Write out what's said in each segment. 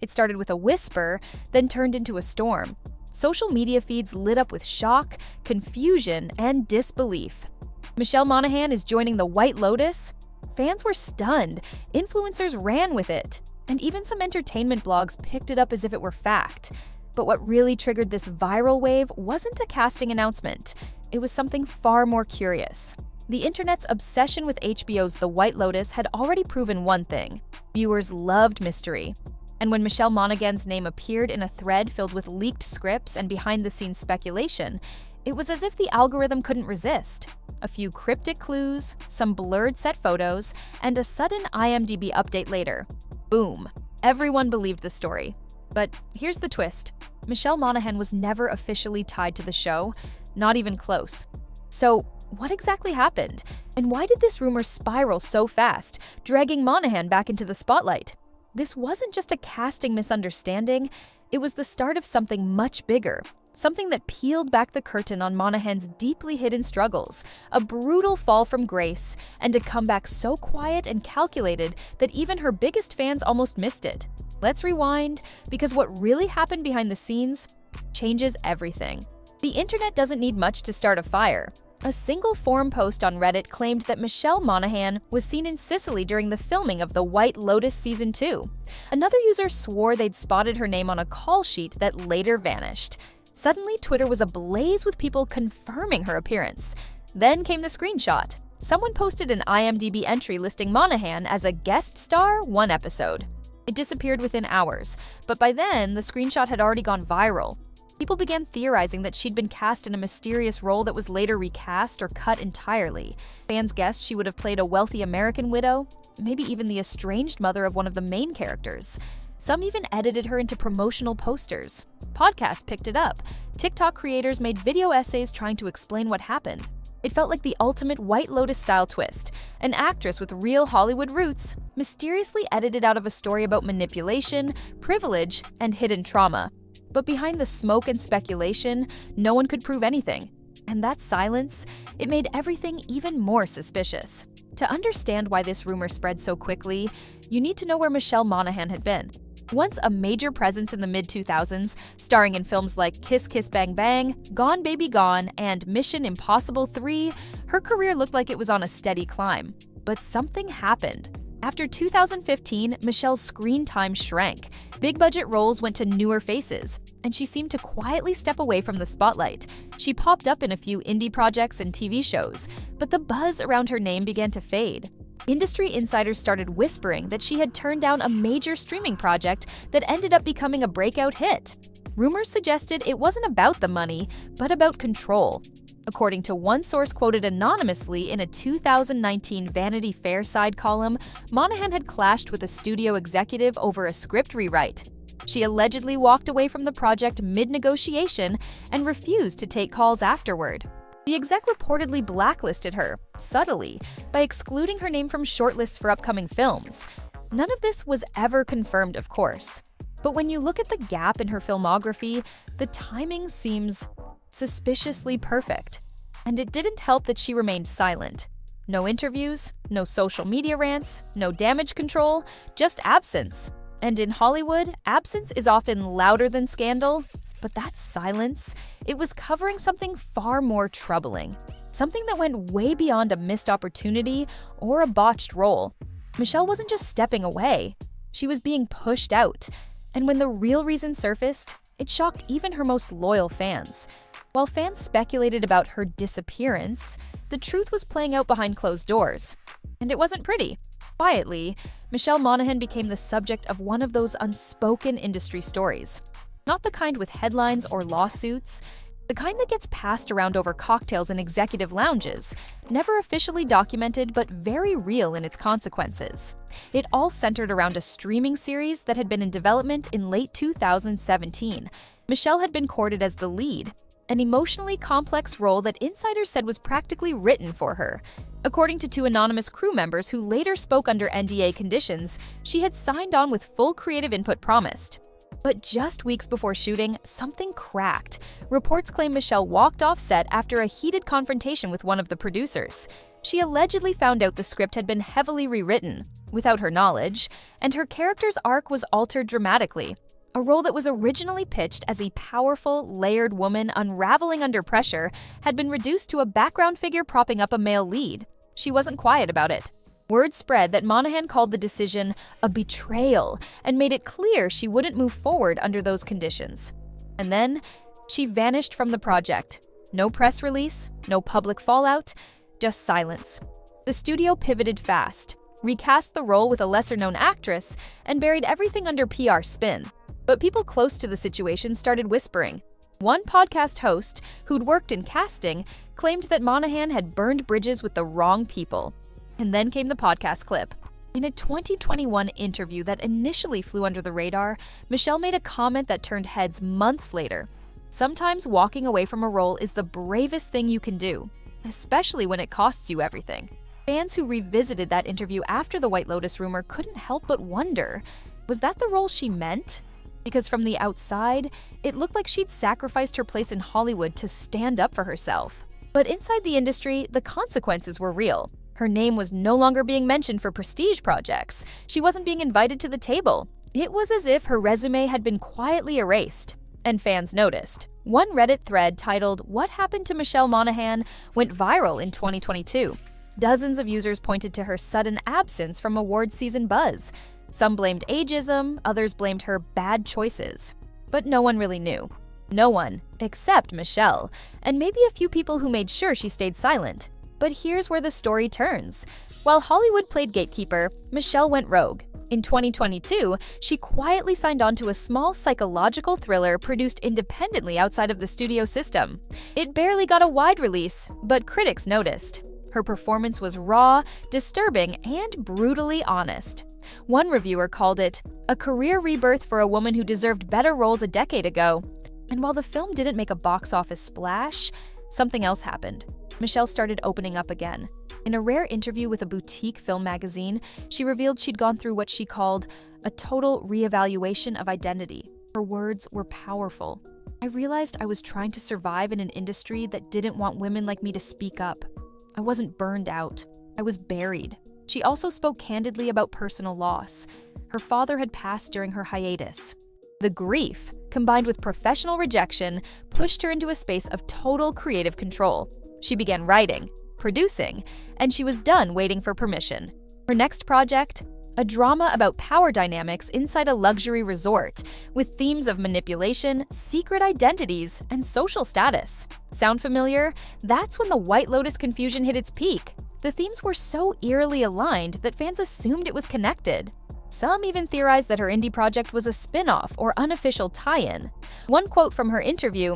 It started with a whisper, then turned into a storm. Social media feeds lit up with shock, confusion, and disbelief. Michelle Monaghan is joining the White Lotus? Fans were stunned, influencers ran with it, and even some entertainment blogs picked it up as if it were fact. But what really triggered this viral wave wasn't a casting announcement. It was something far more curious. The internet's obsession with HBO's The White Lotus had already proven one thing: viewers loved mystery. And when Michelle Monaghan's name appeared in a thread filled with leaked scripts and behind-the-scenes speculation, it was as if the algorithm couldn't resist. A few cryptic clues, some blurred set photos, and a sudden IMDb update later. Boom. Everyone believed the story. But here's the twist. Michelle Monaghan was never officially tied to the show, not even close. So, what exactly happened? And why did this rumor spiral so fast, dragging Monaghan back into the spotlight? This wasn't just a casting misunderstanding, it was the start of something much bigger. Something that peeled back the curtain on Monaghan's deeply hidden struggles, a brutal fall from grace, and a comeback so quiet and calculated that even her biggest fans almost missed it. Let's rewind, because what really happened behind the scenes changes everything. The internet doesn't need much to start a fire. A single forum post on Reddit claimed that Michelle Monaghan was seen in Sicily during the filming of The White Lotus Season 2. Another user swore they'd spotted her name on a call sheet that later vanished. Suddenly, Twitter was ablaze with people confirming her appearance. Then came the screenshot. Someone posted an IMDb entry listing Monaghan as a guest star one episode. It disappeared within hours, but by then, the screenshot had already gone viral. People began theorizing that she'd been cast in a mysterious role that was later recast or cut entirely. Fans guessed she would have played a wealthy American widow, maybe even the estranged mother of one of the main characters. Some even edited her into promotional posters. Podcasts picked it up. TikTok creators made video essays trying to explain what happened. It felt like the ultimate White Lotus-style twist. An actress with real Hollywood roots, mysteriously edited out of a story about manipulation, privilege, and hidden trauma. But behind the smoke and speculation, no one could prove anything. And that silence, it made everything even more suspicious. To understand why this rumor spread so quickly, you need to know where Michelle Monaghan had been. Once a major presence in the mid-2000s, starring in films like Kiss Kiss Bang Bang, Gone Baby Gone, and Mission Impossible 3, her career looked like it was on a steady climb. But something happened. After 2015, Michelle's screen time shrank. Big-budget roles went to newer faces, and she seemed to quietly step away from the spotlight. She popped up in a few indie projects and TV shows, but the buzz around her name began to fade. Industry insiders started whispering that she had turned down a major streaming project that ended up becoming a breakout hit. Rumors suggested it wasn't about the money, but about control. According to one source quoted anonymously in a 2019 Vanity Fair side column, Monaghan had clashed with a studio executive over a script rewrite. She allegedly walked away from the project mid-negotiation and refused to take calls afterward. The exec reportedly blacklisted her, subtly, by excluding her name from shortlists for upcoming films. None of this was ever confirmed, of course. But when you look at the gap in her filmography, the timing seems suspiciously perfect. And it didn't help that she remained silent. No interviews, no social media rants, no damage control, just absence. And in Hollywood, absence is often louder than scandal. But that silence, it was covering something far more troubling. Something that went way beyond a missed opportunity or a botched role. Michelle wasn't just stepping away, she was being pushed out. And when the real reason surfaced, it shocked even her most loyal fans. While fans speculated about her disappearance, the truth was playing out behind closed doors. And it wasn't pretty. Quietly, Michelle Monaghan became the subject of one of those unspoken industry stories. Not the kind with headlines or lawsuits, the kind that gets passed around over cocktails in executive lounges, never officially documented but very real in its consequences. It all centered around a streaming series that had been in development in late 2017. Michelle had been courted as the lead, an emotionally complex role that insiders said was practically written for her. According to two anonymous crew members who later spoke under NDA conditions, she had signed on with full creative input promised. But just weeks before shooting, something cracked. Reports claim Michelle walked off set after a heated confrontation with one of the producers. She allegedly found out the script had been heavily rewritten, without her knowledge, and her character's arc was altered dramatically. A role that was originally pitched as a powerful, layered woman unraveling under pressure had been reduced to a background figure propping up a male lead. She wasn't quiet about it. Word spread that Monaghan called the decision a betrayal and made it clear she wouldn't move forward under those conditions. And then, she vanished from the project. No press release, no public fallout, just silence. The studio pivoted fast, recast the role with a lesser-known actress, and buried everything under PR spin. But people close to the situation started whispering. One podcast host, who'd worked in casting, claimed that Monaghan had burned bridges with the wrong people. And then came the podcast clip. In a 2021 interview that initially flew under the radar, Michelle made a comment that turned heads months later. Sometimes walking away from a role is the bravest thing you can do, especially when it costs you everything. Fans who revisited that interview after the White Lotus rumor couldn't help but wonder, was that the role she meant? Because from the outside, it looked like she'd sacrificed her place in Hollywood to stand up for herself. But inside the industry, the consequences were real. Her name was no longer being mentioned for prestige projects. She wasn't being invited to the table. It was as if her resume had been quietly erased. And fans noticed. One Reddit thread titled, "What Happened to Michelle Monaghan?" went viral in 2022. Dozens of users pointed to her sudden absence from awards season buzz. Some blamed ageism, others blamed her bad choices. But no one really knew. No one, except Michelle, and maybe a few people who made sure she stayed silent. But here's where the story turns. While Hollywood played gatekeeper, Michelle went rogue. In 2022, she quietly signed on to a small psychological thriller produced independently outside of the studio system. It barely got a wide release, but critics noticed. Her performance was raw, disturbing, and brutally honest. One reviewer called it a career rebirth for a woman who deserved better roles a decade ago. And while the film didn't make a box office splash, something else happened. Michelle started opening up again. In a rare interview with a boutique film magazine, she revealed she'd gone through what she called a total reevaluation of identity. Her words were powerful. "I realized I was trying to survive in an industry that didn't want women like me to speak up. I wasn't burned out. I was buried." She also spoke candidly about personal loss. Her father had passed during her hiatus. The grief, combined with professional rejection, pushed her into a space of total creative control. She began writing, producing, and she was done waiting for permission. Her next project? A drama about power dynamics inside a luxury resort, with themes of manipulation, secret identities, and social status. Sound familiar? That's when the White Lotus confusion hit its peak. The themes were so eerily aligned that fans assumed it was connected. Some even theorized that her indie project was a spin-off or unofficial tie-in. One quote from her interview,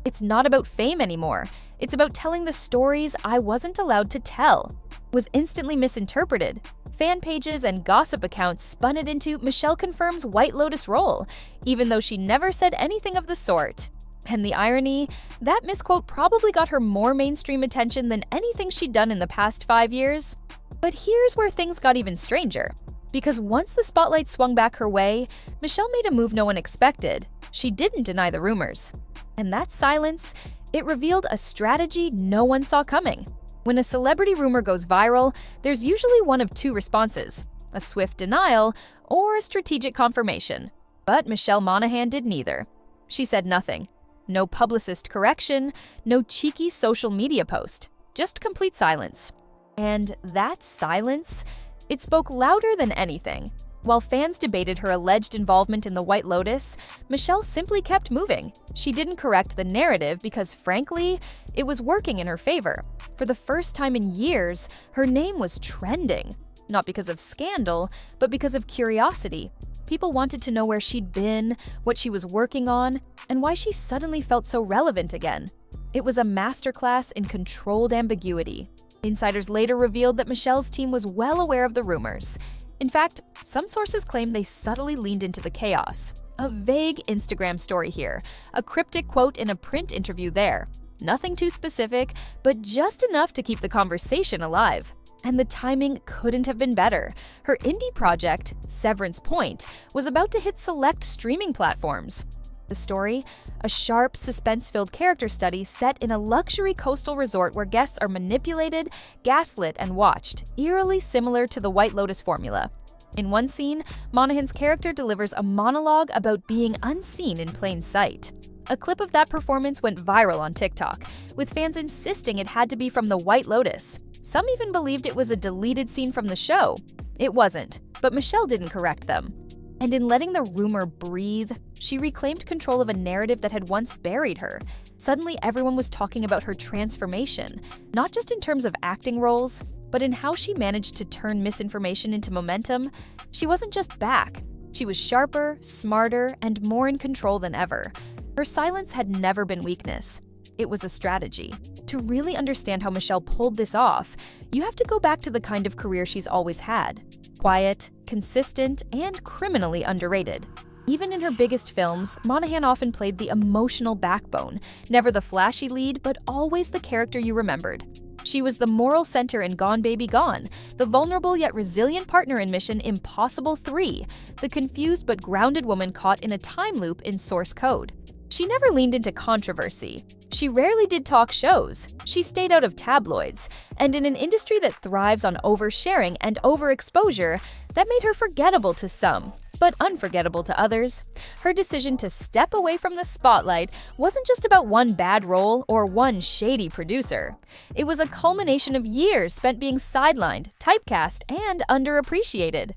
"It's not about fame anymore. It's about telling the stories I wasn't allowed to tell," was instantly misinterpreted. Fan pages and gossip accounts spun it into Michelle confirms White Lotus role, even though she never said anything of the sort. And the irony? That misquote probably got her more mainstream attention than anything she'd done in the past 5 years. But here's where things got even stranger. Because once the spotlight swung back her way, Michelle made a move no one expected. She didn't deny the rumors. And that silence, it revealed a strategy no one saw coming. When a celebrity rumor goes viral, there's usually one of two responses: a swift denial or a strategic confirmation. But Michelle Monaghan did neither. She said nothing. No publicist correction, no cheeky social media post, just complete silence. And that silence, it spoke louder than anything. While fans debated her alleged involvement in the White Lotus, Michelle simply kept moving. She didn't correct the narrative because, frankly, it was working in her favor. For the first time in years, her name was trending. Not because of scandal, but because of curiosity. People wanted to know where she'd been, what she was working on, and why she suddenly felt so relevant again. It was a masterclass in controlled ambiguity. Insiders later revealed that Michelle's team was well aware of the rumors. In fact, some sources claim they subtly leaned into the chaos. A vague Instagram story here, a cryptic quote in a print interview there. Nothing too specific, but just enough to keep the conversation alive. And the timing couldn't have been better. Her indie project, Severance Point, was about to hit select streaming platforms. The story? A sharp, suspense-filled character study set in a luxury coastal resort where guests are manipulated, gaslit, and watched, eerily similar to the White Lotus formula. In one scene, Monaghan's character delivers a monologue about being unseen in plain sight. A clip of that performance went viral on TikTok, with fans insisting it had to be from the White Lotus. Some even believed it was a deleted scene from the show. It wasn't, but Michelle didn't correct them. And in letting the rumor breathe, she reclaimed control of a narrative that had once buried her. Suddenly, everyone was talking about her transformation, not just in terms of acting roles, but in how she managed to turn misinformation into momentum. She wasn't just back. She was sharper, smarter, and more in control than ever. Her silence had never been weakness. It was a strategy. To really understand how Michelle pulled this off, you have to go back to the kind of career she's always had. Quiet, consistent, and criminally underrated. Even in her biggest films, Monaghan often played the emotional backbone, never the flashy lead, but always the character you remembered. She was the moral center in Gone Baby Gone, the vulnerable yet resilient partner in Mission Impossible 3, the confused but grounded woman caught in a time loop in Source Code. She never leaned into controversy. She rarely did talk shows. She stayed out of tabloids. And in an industry that thrives on oversharing and overexposure, that made her forgettable to some, but unforgettable to others. Her decision to step away from the spotlight wasn't just about one bad role or one shady producer. It was a culmination of years spent being sidelined, typecast, and underappreciated.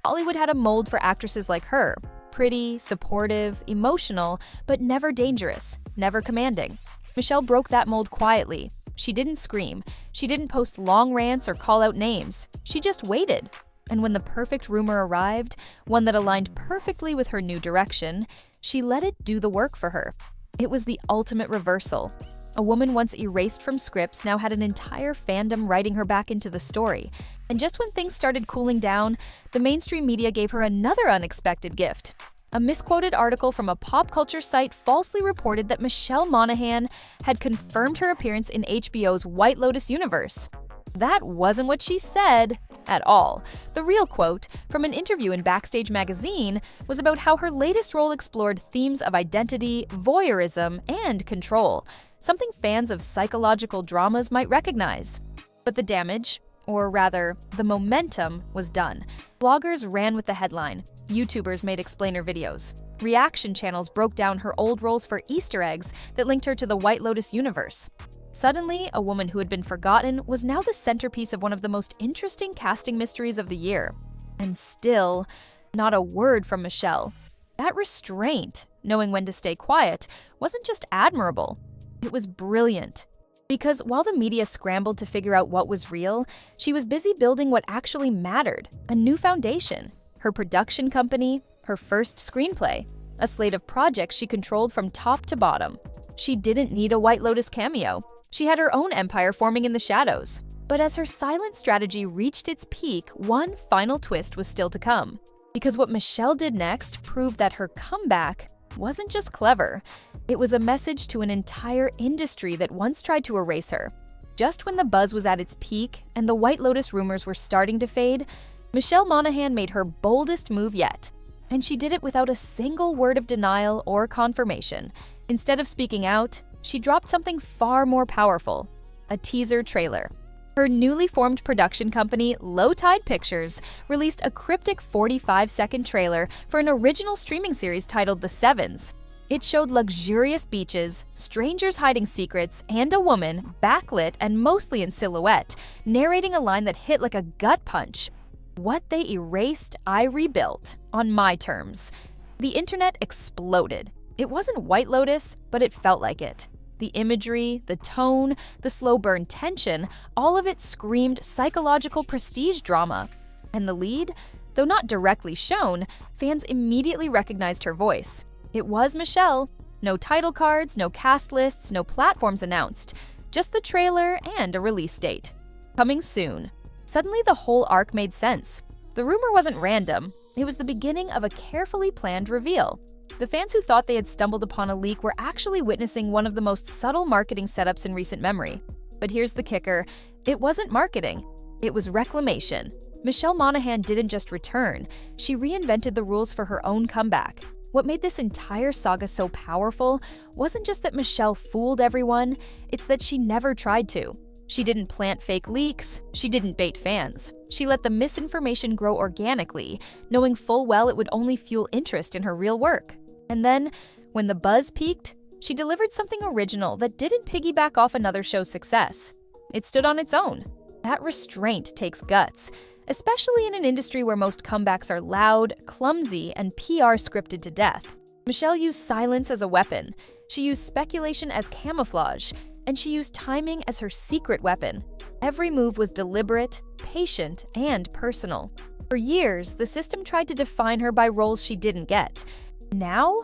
Hollywood had a mold for actresses like her. Pretty, supportive, emotional, but never dangerous, never commanding. Michelle broke that mold quietly. She didn't scream. She didn't post long rants or call out names. She just waited. And when the perfect rumor arrived, one that aligned perfectly with her new direction, she let it do the work for her. It was the ultimate reversal. A woman once erased from scripts now had an entire fandom writing her back into the story. And just when things started cooling down, the mainstream media gave her another unexpected gift. A misquoted article from a pop culture site falsely reported that Michelle Monaghan had confirmed her appearance in HBO's White Lotus universe. That wasn't what she said at all. The real quote, from an interview in Backstage magazine, was about how her latest role explored themes of identity, voyeurism, and control, something fans of psychological dramas might recognize. But the damage, or rather, the momentum, was done. Bloggers ran with the headline. YouTubers made explainer videos. Reaction channels broke down her old roles for Easter eggs that linked her to the White Lotus universe. Suddenly, a woman who had been forgotten was now the centerpiece of one of the most interesting casting mysteries of the year. And still, not a word from Michelle. That restraint, knowing when to stay quiet, wasn't just admirable. It was brilliant. Because while the media scrambled to figure out what was real, she was busy building what actually mattered, a new foundation. Her production company, her first screenplay, a slate of projects she controlled from top to bottom. She didn't need a White Lotus cameo. She had her own empire forming in the shadows. But as her silent strategy reached its peak, one final twist was still to come. Because what Michelle did next proved that her comeback wasn't just clever. It was a message to an entire industry that once tried to erase her. Just when the buzz was at its peak and the White Lotus rumors were starting to fade, Michelle Monaghan made her boldest move yet. And she did it without a single word of denial or confirmation. Instead of speaking out, she dropped something far more powerful, a teaser trailer. Her newly formed production company, Low Tide Pictures, released a cryptic 45-second trailer for an original streaming series titled The Sevens. It showed luxurious beaches, strangers hiding secrets, and a woman, backlit and mostly in silhouette, narrating a line that hit like a gut punch. What they erased, I rebuilt, on my terms. The internet exploded. It wasn't White Lotus, but it felt like it. The imagery, the tone, the slow burn tension, all of it screamed psychological prestige drama. And the lead? Though not directly shown, fans immediately recognized her voice. It was Michelle. No title cards, no cast lists, no platforms announced. Just the trailer and a release date. Coming soon. Suddenly the whole arc made sense. The rumor wasn't random. It was the beginning of a carefully planned reveal. The fans who thought they had stumbled upon a leak were actually witnessing one of the most subtle marketing setups in recent memory. But here's the kicker. It wasn't marketing. It was reclamation. Michelle Monaghan didn't just return. She reinvented the rules for her own comeback. What made this entire saga so powerful wasn't just that Michelle fooled everyone, it's that she never tried to. She didn't plant fake leaks, she didn't bait fans. She let the misinformation grow organically, knowing full well it would only fuel interest in her real work. And then, when the buzz peaked, she delivered something original that didn't piggyback off another show's success. It stood on its own. That restraint takes guts, especially in an industry where most comebacks are loud, clumsy, and PR scripted to death. Michelle used silence as a weapon. She used speculation as camouflage, and she used timing as her secret weapon. Every move was deliberate, patient, and personal. For years, the system tried to define her by roles she didn't get. Now,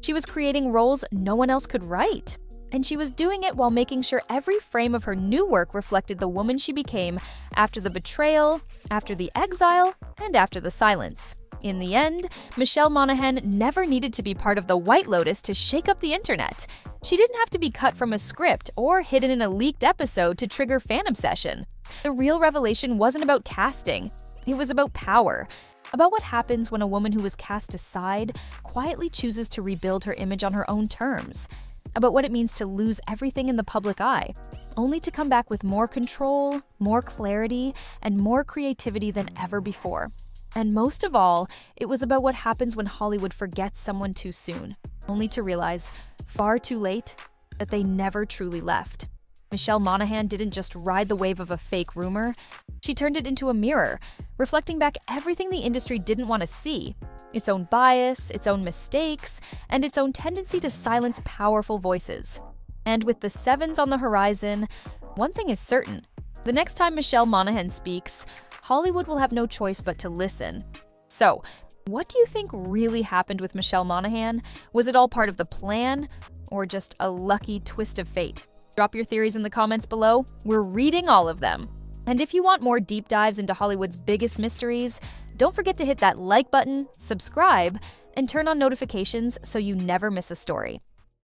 she was creating roles no one else could write. And she was doing it while making sure every frame of her new work reflected the woman she became after the betrayal, after the exile, and after the silence. In the end, Michelle Monaghan never needed to be part of the White Lotus to shake up the internet. She didn't have to be cut from a script or hidden in a leaked episode to trigger fan obsession. The real revelation wasn't about casting, it was about power. About what happens when a woman who was cast aside quietly chooses to rebuild her image on her own terms. About what it means to lose everything in the public eye, only to come back with more control, more clarity, and more creativity than ever before. And most of all, it was about what happens when Hollywood forgets someone too soon, only to realize, far too late, that they never truly left. Michelle Monaghan didn't just ride the wave of a fake rumor, she turned it into a mirror, reflecting back everything the industry didn't want to see. Its own bias, its own mistakes, and its own tendency to silence powerful voices. And with the sevens on the horizon, one thing is certain. The next time Michelle Monaghan speaks, Hollywood will have no choice but to listen. So, what do you think really happened with Michelle Monaghan? Was it all part of the plan, or just a lucky twist of fate? Drop your theories in the comments below. We're reading all of them. And if you want more deep dives into Hollywood's biggest mysteries, don't forget to hit that like button, subscribe, and turn on notifications so you never miss a story.